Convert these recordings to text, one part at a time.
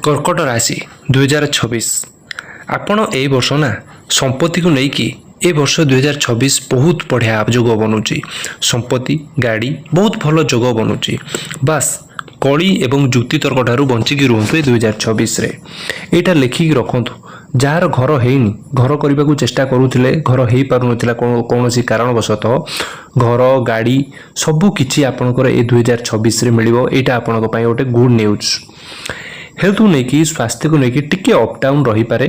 कर्कट राशि 2026 आपण ए वर्ष ना संपत्ति को लेकिन ए वर्ष 2026 बहुत बढ़िया जोग बनूची। संपत्ति गाड़ी बहुत भल जोग बनूची। बास कली एवं जुक्ति तर्क ठारू बंचिकी रुहतु 2026 रे एटा लेखिक रखंतु। जार घर हेनी घर करने को चेष्टा करुले घर हो पार कौन कारणवशतः घर गाड़ी सबू किछि आपणकर ए 2026 रे मिलिबो। एटा आपणक पई गोटे गुड न्यूज। हेल्थ नहीं कि स्वास्थ्य को लेकिन टिके अप डाउन रही पारे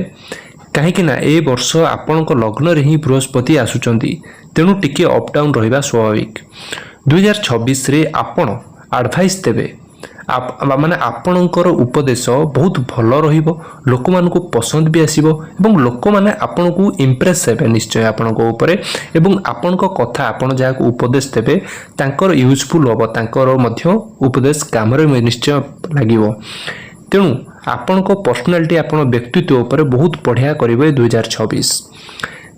कहीं ए वर्ष आपण लग्न रे ही बृहस्पति आसुचंती तेणु टिके अप डाउन रहिबा स्वाभाविक। 2026 रे आपण एडवाइस देबे माने आपणकर उपदेश बहुत भल रहिबो। लोक मानको पसंद भी आसीबो एवं लोक माने आपण को इंप्रेस हेबे निश्चय आपण को ऊपर एवं आपण को कथा आपण जहा को उपदेश देबे तांकर यूजफुल होबो। तांकर मध्य उपदेश काम रे निश्चय लागिवो। तेणु आपण को पर्सनालिटी आपण व्यक्तित्व उपर बहुत बढ़िया करेंगे 2026।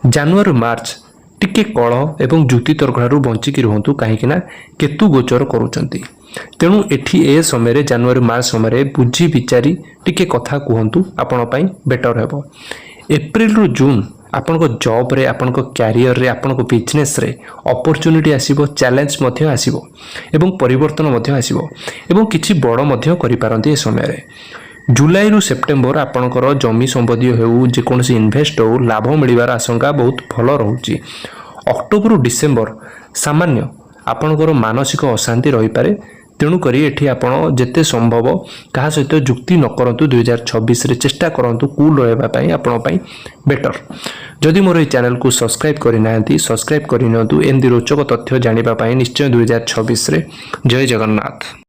जनवरी मार्च टिके कलह एवं जुक्ति तर्कू बंचिकी रुहतु कहीं केतु गोचर करुँच। तेणु एठी ए समय जनवरी मार्च समय बुझी विचारी टिके कथा कहतु आपण बेटर हेबो। एप्रिल रु जून आपण को जॉब रे आपण को कैरियर रे आपण को बिजनेस रे अपॉर्चुनिटी आसीबो। चैलेंज मध्य आसीबो एवं परिवर्तन मध्य आसीबो एवं किछि बड़ मध्य करि पारंती ए समय रे। जुलाई रु सेप्टेम्बर आपणकर जमी संपत्ति हो जेकोसी इन्वेस्ट हो लाभ मिलवार आशंका बहुत भल रोचे। अक्टोबर रु डिसेम्बर सामान्य आपणकर मानसिक अशांति रही पारे। तेणुक ये आपड़ जिते संभव क्या सहित जुक्ति न करूँ। 2026 रे चेष्टा करूँ कूल रही आपण बेटर। जदि मोर ये चैनल को सब्सक्राइब करना सब्सक्राइब करनी एमती रोचक तथ्य जानापी निश्चय 2026 रे। जय जगन्नाथ।